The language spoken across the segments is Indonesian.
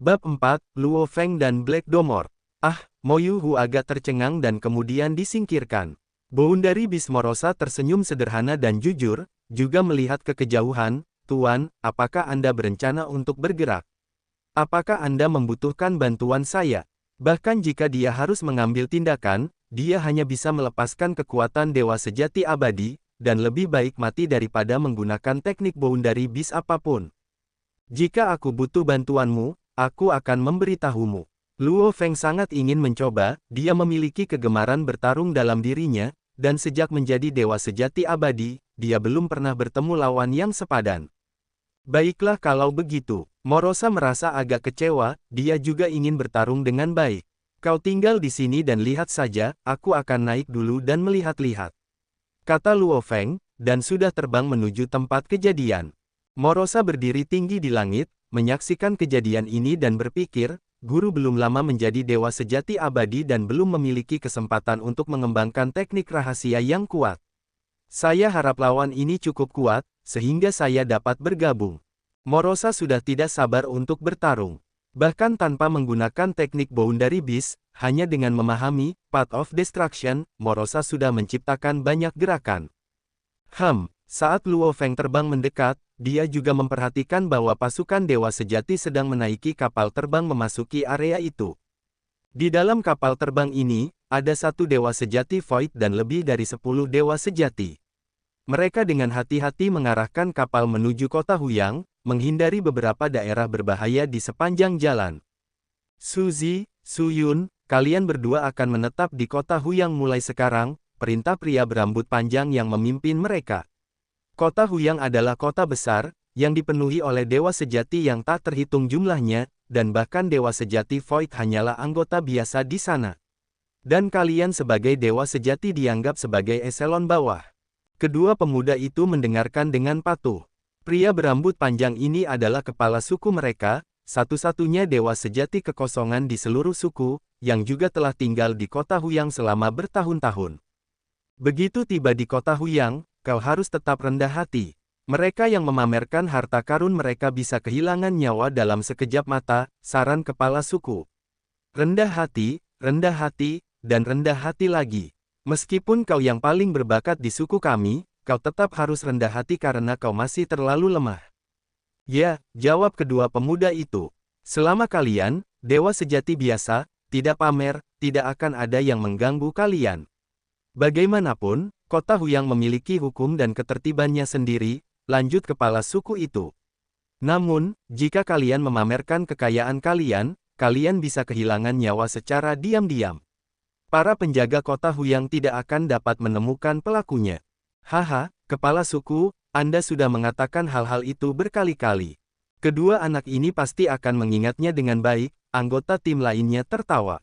Bab 4, Luo Feng dan Black Domor. Mo Yuhu agak tercengang dan kemudian disingkirkan. Boundary Beast Morosa tersenyum sederhana dan jujur, juga melihat ke kejauhan. Tuan, apakah Anda berencana untuk bergerak? Apakah Anda membutuhkan bantuan saya? Bahkan jika dia harus mengambil tindakan, dia hanya bisa melepaskan kekuatan Dewa Sejati Abadi, dan lebih baik mati daripada menggunakan teknik Boundary Beast apapun. Jika aku butuh bantuanmu, aku akan memberitahumu. Luo Feng sangat ingin mencoba, dia memiliki kegemaran bertarung dalam dirinya, dan sejak menjadi Dewa Sejati Abadi, dia belum pernah bertemu lawan yang sepadan. Baiklah kalau begitu. Morosa merasa agak kecewa, dia juga ingin bertarung dengan baik. Kau tinggal di sini dan lihat saja, aku akan naik dulu dan melihat-lihat. Kata Luo Feng, dan sudah terbang menuju tempat kejadian. Morosa berdiri tinggi di langit, menyaksikan kejadian ini dan berpikir, guru belum lama menjadi Dewa Sejati Abadi dan belum memiliki kesempatan untuk mengembangkan teknik rahasia yang kuat. Saya harap lawan ini cukup kuat, sehingga saya dapat bergabung. Morosa sudah tidak sabar untuk bertarung. Bahkan tanpa menggunakan teknik Boundary Beast, hanya dengan memahami Path of Destruction, Morosa sudah menciptakan banyak gerakan. Saat Luo Feng terbang mendekat, dia juga memperhatikan bahwa pasukan Dewa Sejati sedang menaiki kapal terbang memasuki area itu. Di dalam kapal terbang ini, ada satu Dewa Sejati Void dan lebih dari 10 Dewa Sejati. Mereka dengan hati-hati mengarahkan kapal menuju kota Huyang, menghindari beberapa daerah berbahaya di sepanjang jalan. Suzy, Suyun, kalian berdua akan menetap di kota Huyang mulai sekarang, perintah pria berambut panjang yang memimpin mereka. Kota Huyang adalah kota besar, yang dipenuhi oleh Dewa Sejati yang tak terhitung jumlahnya, dan bahkan Dewa Sejati Void hanyalah anggota biasa di sana. Dan kalian sebagai Dewa Sejati dianggap sebagai eselon bawah. Kedua pemuda itu mendengarkan dengan patuh. Pria berambut panjang ini adalah kepala suku mereka, satu-satunya Dewa Sejati kekosongan di seluruh suku, yang juga telah tinggal di kota Huyang selama bertahun-tahun. Begitu tiba di kota Huyang, kau harus tetap rendah hati. Mereka yang memamerkan harta karun mereka bisa kehilangan nyawa dalam sekejap mata, saran kepala suku. Rendah hati, dan rendah hati lagi. Meskipun kau yang paling berbakat di suku kami, kau tetap harus rendah hati karena kau masih terlalu lemah. Ya, jawab kedua pemuda itu. Selama kalian, Dewa Sejati biasa, tidak pamer, tidak akan ada yang mengganggu kalian. Bagaimanapun, kota Huyang memiliki hukum dan ketertibannya sendiri, lanjut kepala suku itu. Namun, jika kalian memamerkan kekayaan kalian, kalian bisa kehilangan nyawa secara diam-diam. Para penjaga kota Huyang tidak akan dapat menemukan pelakunya. Kepala suku, Anda sudah mengatakan hal-hal itu berkali-kali. Kedua anak ini pasti akan mengingatnya dengan baik, anggota tim lainnya tertawa.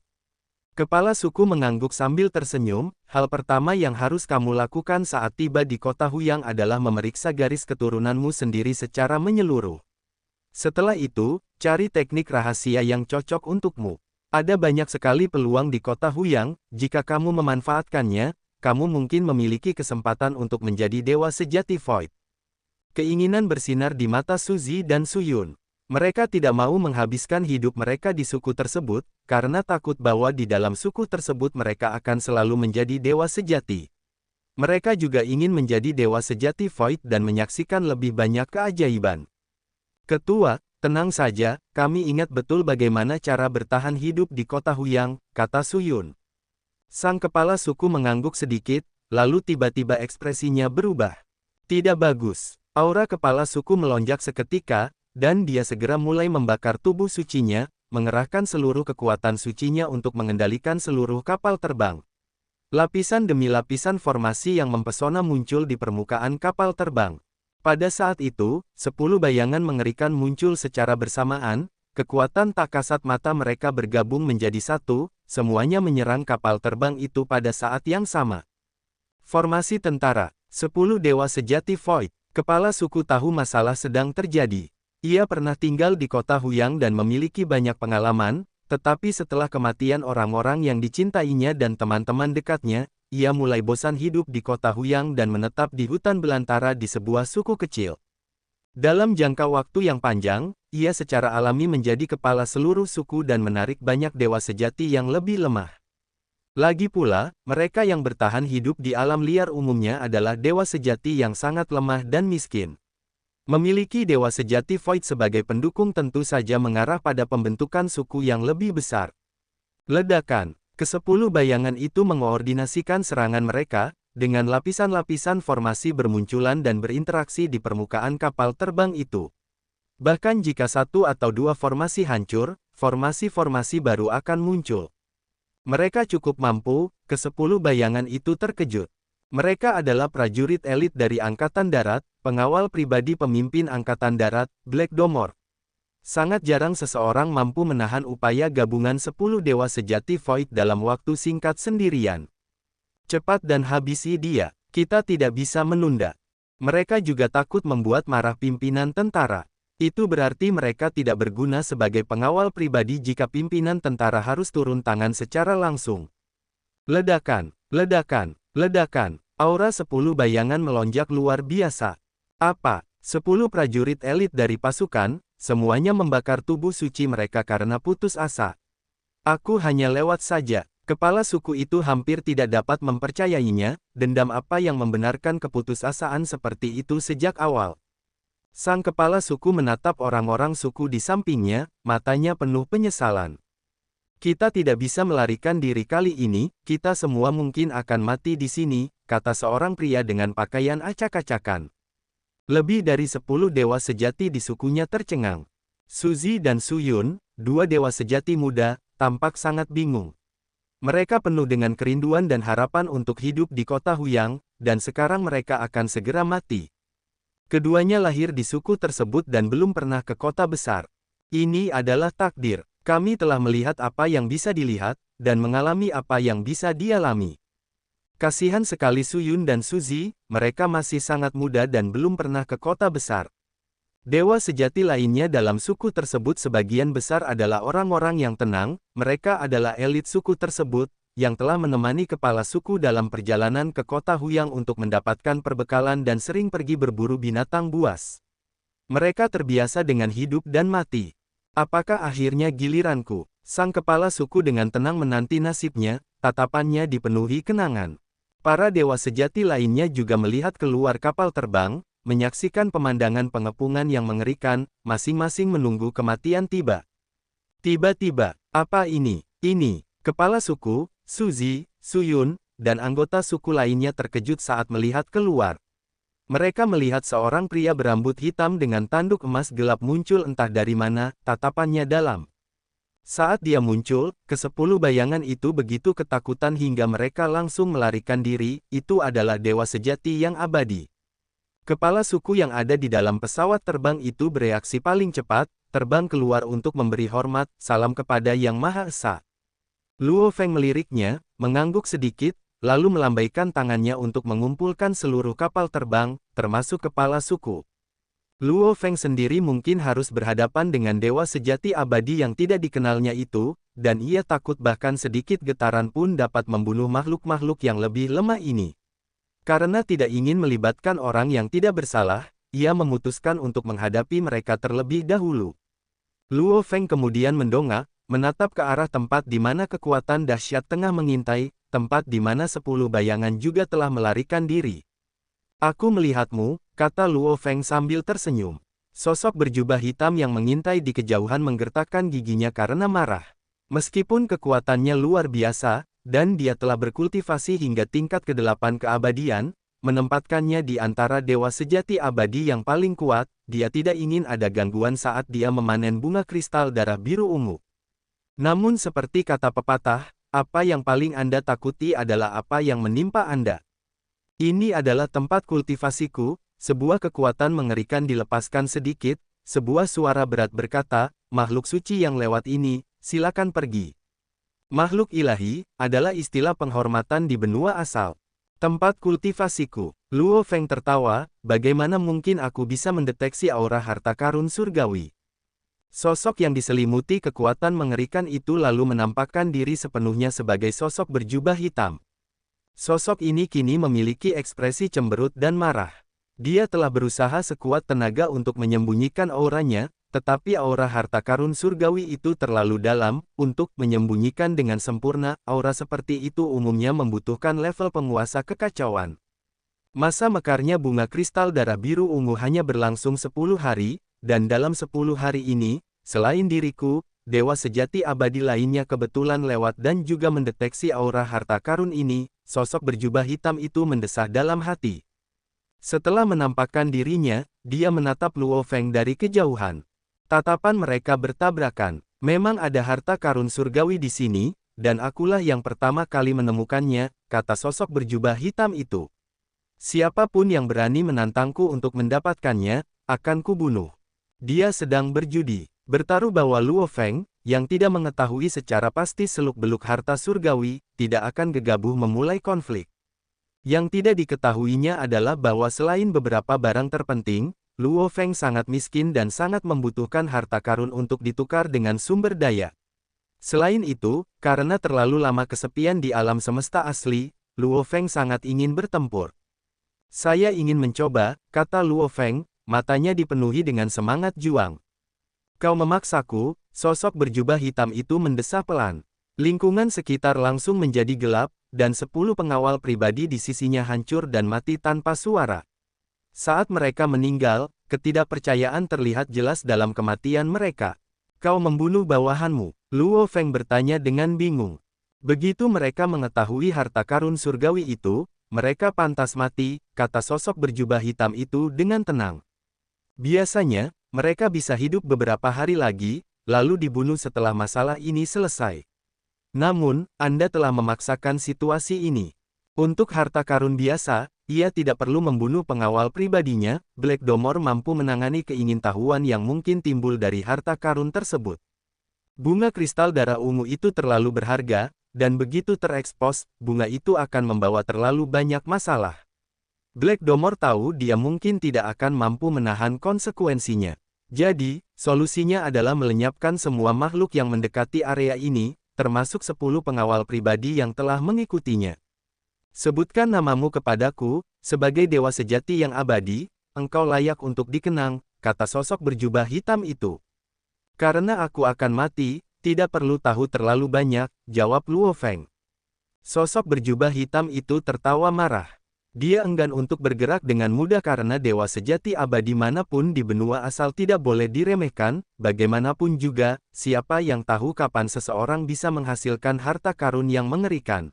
Kepala suku mengangguk sambil tersenyum, hal pertama yang harus kamu lakukan saat tiba di kota Huyang adalah memeriksa garis keturunanmu sendiri secara menyeluruh. Setelah itu, cari teknik rahasia yang cocok untukmu. Ada banyak sekali peluang di kota Huyang, jika kamu memanfaatkannya, kamu mungkin memiliki kesempatan untuk menjadi Dewa Sejati Void. Keinginan bersinar di mata Suzy dan Suyun. Mereka tidak mau menghabiskan hidup mereka di suku tersebut, karena takut bahwa di dalam suku tersebut mereka akan selalu menjadi Dewa Sejati. Mereka juga ingin menjadi Dewa Sejati Void dan menyaksikan lebih banyak keajaiban. Ketua, tenang saja, kami ingat betul bagaimana cara bertahan hidup di kota Huyang, kata Suyun. Sang kepala suku mengangguk sedikit, lalu tiba-tiba ekspresinya berubah. Tidak bagus. Aura kepala suku melonjak seketika, dan dia segera mulai membakar tubuh sucinya, mengerahkan seluruh kekuatan sucinya untuk mengendalikan seluruh kapal terbang. Lapisan demi lapisan formasi yang mempesona muncul di permukaan kapal terbang. Pada saat itu, 10 bayangan mengerikan muncul secara bersamaan, kekuatan tak kasat mata mereka bergabung menjadi satu, semuanya menyerang kapal terbang itu pada saat yang sama. Formasi tentara, 10 Dewa Sejati Void. Kepala suku tahu masalah sedang terjadi. Ia pernah tinggal di kota Huyang dan memiliki banyak pengalaman, tetapi setelah kematian orang-orang yang dicintainya dan teman-teman dekatnya, ia mulai bosan hidup di kota Huyang dan menetap di hutan belantara di sebuah suku kecil. Dalam jangka waktu yang panjang, ia secara alami menjadi kepala seluruh suku dan menarik banyak dewa sejati yang lebih lemah. Lagi pula, mereka yang bertahan hidup di alam liar umumnya adalah dewa sejati yang sangat lemah dan miskin. Memiliki dewa sejati Void sebagai pendukung tentu saja mengarah pada pembentukan suku yang lebih besar. Ledakan. Ke-10 bayangan itu mengoordinasikan serangan mereka, dengan lapisan-lapisan formasi bermunculan dan berinteraksi di permukaan kapal terbang itu. Bahkan jika satu atau dua formasi hancur, formasi-formasi baru akan muncul. Mereka cukup mampu, ke-10 bayangan itu terkejut. Mereka adalah prajurit elit dari Angkatan Darat, pengawal pribadi pemimpin Angkatan Darat, Black Domor. Sangat jarang seseorang mampu menahan upaya gabungan 10 dewa sejati Void dalam waktu singkat sendirian. Cepat dan habisi dia, kita tidak bisa menunda. Mereka juga takut membuat marah pimpinan tentara. Itu berarti mereka tidak berguna sebagai pengawal pribadi jika pimpinan tentara harus turun tangan secara langsung. Ledakan, ledakan, ledakan, aura 10 bayangan melonjak luar biasa. Apa? 10 prajurit elit dari pasukan, semuanya membakar tubuh suci mereka karena putus asa. Aku hanya lewat saja. Kepala suku itu hampir tidak dapat mempercayainya, dendam apa yang membenarkan keputusasaan seperti itu sejak awal. Sang kepala suku menatap orang-orang suku di sampingnya, matanya penuh penyesalan. Kita tidak bisa melarikan diri kali ini, kita semua mungkin akan mati di sini, kata seorang pria dengan pakaian acak-acakan. Lebih dari 10 dewa sejati di sukunya tercengang. Suzy dan Suyun, dua dewa sejati muda, tampak sangat bingung. Mereka penuh dengan kerinduan dan harapan untuk hidup di kota Huyang, dan sekarang mereka akan segera mati. Keduanya lahir di suku tersebut dan belum pernah ke kota besar. Ini adalah takdir. Kami telah melihat apa yang bisa dilihat, dan mengalami apa yang bisa dialami. Kasihan sekali Suyun dan Suzy, mereka masih sangat muda dan belum pernah ke kota besar. Dewa sejati lainnya dalam suku tersebut sebagian besar adalah orang-orang yang tenang, mereka adalah elit suku tersebut, yang telah menemani kepala suku dalam perjalanan ke kota Huyang untuk mendapatkan perbekalan dan sering pergi berburu binatang buas. Mereka terbiasa dengan hidup dan mati. Apakah akhirnya giliranku? Sang kepala suku dengan tenang menanti nasibnya, tatapannya dipenuhi kenangan. Para dewa sejati lainnya juga melihat keluar kapal terbang, menyaksikan pemandangan pengepungan yang mengerikan, masing-masing menunggu kematian tiba. Tiba-tiba, apa ini? Ini, kepala suku, Suzy, Suyun, dan anggota suku lainnya terkejut saat melihat keluar. Mereka melihat seorang pria berambut hitam dengan tanduk emas gelap muncul entah dari mana, tatapannya dalam. Saat dia muncul, ke-10 bayangan itu begitu ketakutan hingga mereka langsung melarikan diri, itu adalah dewa sejati yang abadi. Kepala suku yang ada di dalam pesawat terbang itu bereaksi paling cepat, terbang keluar untuk memberi hormat, salam kepada Yang Maha Esa. Luo Feng meliriknya, mengangguk sedikit, lalu melambaikan tangannya untuk mengumpulkan seluruh kapal terbang, termasuk kepala suku. Luo Feng sendiri mungkin harus berhadapan dengan dewa sejati abadi yang tidak dikenalnya itu, dan ia takut bahkan sedikit getaran pun dapat membunuh makhluk-makhluk yang lebih lemah ini. Karena tidak ingin melibatkan orang yang tidak bersalah, ia memutuskan untuk menghadapi mereka terlebih dahulu. Luo Feng kemudian mendongak, menatap ke arah tempat di mana kekuatan dahsyat tengah mengintai, tempat di mana 10 bayangan juga telah melarikan diri. Aku melihatmu, kata Luo Feng sambil tersenyum. Sosok berjubah hitam yang mengintai di kejauhan menggertakkan giginya karena marah. Meskipun kekuatannya luar biasa, dan dia telah berkultivasi hingga tingkat ke-8 keabadian, menempatkannya di antara dewa sejati abadi yang paling kuat, dia tidak ingin ada gangguan saat dia memanen bunga kristal darah biru ungu. Namun seperti kata pepatah, apa yang paling Anda takuti adalah apa yang menimpa Anda. Ini adalah tempat kultivasiku, sebuah kekuatan mengerikan dilepaskan sedikit, sebuah suara berat berkata, makhluk suci yang lewat ini, silakan pergi. Makhluk ilahi, adalah istilah penghormatan di benua asal. Tempat kultivasiku. Luo Feng tertawa, bagaimana mungkin aku bisa mendeteksi aura harta karun surgawi? Sosok yang diselimuti kekuatan mengerikan itu lalu menampakkan diri sepenuhnya sebagai sosok berjubah hitam. Sosok ini kini memiliki ekspresi cemberut dan marah. Dia telah berusaha sekuat tenaga untuk menyembunyikan auranya, tetapi aura harta karun surgawi itu terlalu dalam untuk menyembunyikan dengan sempurna. Aura seperti itu umumnya membutuhkan level penguasa kekacauan. Masa mekarnya bunga kristal darah biru ungu hanya berlangsung 10 hari, dan dalam 10 hari ini, selain diriku, dewa sejati abadi lainnya kebetulan lewat dan juga mendeteksi aura harta karun ini. Sosok berjubah hitam itu mendesah dalam hati. Setelah menampakkan dirinya, dia menatap Luo Feng dari kejauhan. Tatapan mereka bertabrakan. Memang ada harta karun surgawi di sini, dan akulah yang pertama kali menemukannya, kata sosok berjubah hitam itu. Siapapun yang berani menantangku untuk mendapatkannya, akan kubunuh. Dia sedang berjudi. Bertaruh bahwa Luo Feng, yang tidak mengetahui secara pasti seluk-beluk harta surgawi, tidak akan gegabah memulai konflik. Yang tidak diketahuinya adalah bahwa selain beberapa barang terpenting, Luo Feng sangat miskin dan sangat membutuhkan harta karun untuk ditukar dengan sumber daya. Selain itu, karena terlalu lama kesepian di alam semesta asli, Luo Feng sangat ingin bertempur. Saya ingin mencoba, kata Luo Feng, matanya dipenuhi dengan semangat juang. Kau memaksaku, sosok berjubah hitam itu mendesah pelan. Lingkungan sekitar langsung menjadi gelap, dan 10 pengawal pribadi di sisinya hancur dan mati tanpa suara. Saat mereka meninggal, ketidakpercayaan terlihat jelas dalam kematian mereka. Kau membunuh bawahanmu, Luo Feng bertanya dengan bingung. Begitu mereka mengetahui harta karun surgawi itu, mereka pantas mati, kata sosok berjubah hitam itu dengan tenang. Biasanya, mereka bisa hidup beberapa hari lagi, lalu dibunuh setelah masalah ini selesai. Namun, Anda telah memaksakan situasi ini. Untuk harta karun biasa, ia tidak perlu membunuh pengawal pribadinya. Black Domor mampu menangani keingintahuan yang mungkin timbul dari harta karun tersebut. Bunga kristal darah ungu itu terlalu berharga, dan begitu terekspos, bunga itu akan membawa terlalu banyak masalah. Black Domor tahu dia mungkin tidak akan mampu menahan konsekuensinya. Jadi, solusinya adalah melenyapkan semua makhluk yang mendekati area ini, termasuk 10 pengawal pribadi yang telah mengikutinya. Sebutkan namamu kepadaku, sebagai dewa sejati yang abadi, engkau layak untuk dikenang, kata sosok berjubah hitam itu. Karena aku akan mati, tidak perlu tahu terlalu banyak, jawab Luo Feng. Sosok berjubah hitam itu tertawa marah. Dia enggan untuk bergerak dengan mudah karena dewa sejati abadi manapun di benua asal tidak boleh diremehkan. Bagaimanapun juga, siapa yang tahu kapan seseorang bisa menghasilkan harta karun yang mengerikan.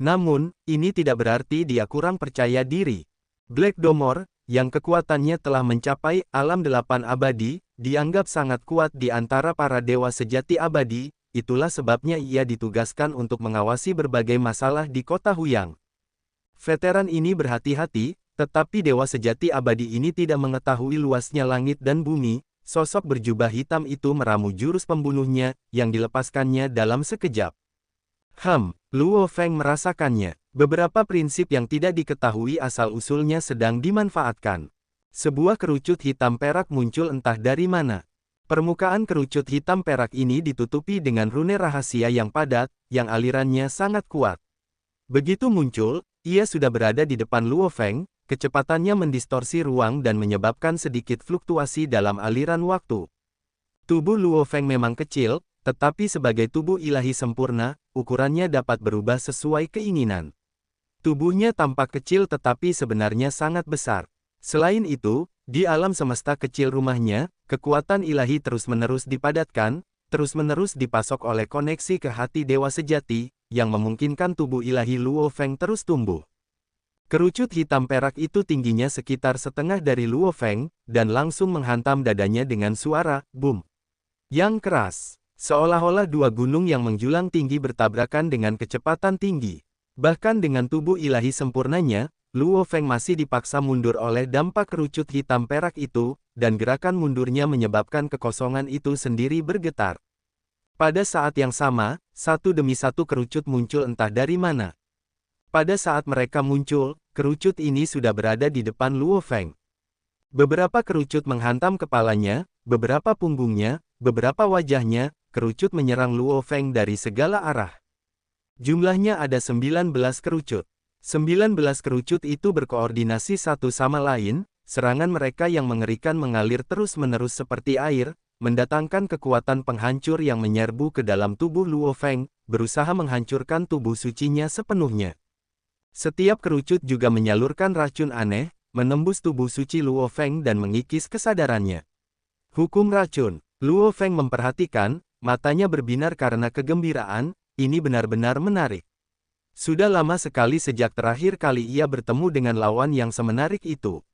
Namun, ini tidak berarti dia kurang percaya diri. Black Domor, yang kekuatannya telah mencapai alam 8 abadi, dianggap sangat kuat di antara para dewa sejati abadi. Itulah sebabnya ia ditugaskan untuk mengawasi berbagai masalah di kota Huyang. Veteran ini berhati-hati, tetapi dewa sejati abadi ini tidak mengetahui luasnya langit dan bumi. Sosok berjubah hitam itu meramu jurus pembunuhnya, yang dilepaskannya dalam sekejap. Luo Feng merasakannya. Beberapa prinsip yang tidak diketahui asal-usulnya sedang dimanfaatkan. Sebuah kerucut hitam perak muncul entah dari mana. Permukaan kerucut hitam perak ini ditutupi dengan rune rahasia yang padat, yang alirannya sangat kuat. Begitu muncul, ia sudah berada di depan Luo Feng, kecepatannya mendistorsi ruang dan menyebabkan sedikit fluktuasi dalam aliran waktu. Tubuh Luo Feng memang kecil, tetapi sebagai tubuh ilahi sempurna, ukurannya dapat berubah sesuai keinginan. Tubuhnya tampak kecil tetapi sebenarnya sangat besar. Selain itu, di alam semesta kecil rumahnya, kekuatan ilahi terus-menerus dipadatkan, terus-menerus dipasok oleh koneksi ke hati dewa sejati, yang memungkinkan tubuh ilahi Luo Feng terus tumbuh. Kerucut hitam perak itu tingginya sekitar setengah dari Luo Feng, dan langsung menghantam dadanya dengan suara boom yang keras. Seolah-olah dua gunung yang menjulang tinggi bertabrakan dengan kecepatan tinggi. Bahkan dengan tubuh ilahi sempurnanya, Luo Feng masih dipaksa mundur oleh dampak kerucut hitam perak itu, dan gerakan mundurnya menyebabkan kekosongan itu sendiri bergetar. Pada saat yang sama, satu demi satu kerucut muncul entah dari mana. Pada saat mereka muncul, kerucut ini sudah berada di depan Luo Feng. Beberapa kerucut menghantam kepalanya, beberapa punggungnya, beberapa wajahnya, kerucut menyerang Luo Feng dari segala arah. Jumlahnya ada 19 kerucut. 19 kerucut itu berkoordinasi satu sama lain, Serangan mereka yang mengerikan mengalir terus-menerus seperti air, mendatangkan kekuatan penghancur yang menyerbu ke dalam tubuh Luo Feng, berusaha menghancurkan tubuh sucinya sepenuhnya. Setiap kerucut juga menyalurkan racun aneh, menembus tubuh suci Luo Feng dan mengikis kesadarannya. Hukum racun. Luo Feng memperhatikan, matanya berbinar karena kegembiraan, ini benar-benar menarik. Sudah lama sekali sejak terakhir kali ia bertemu dengan lawan yang semenarik itu.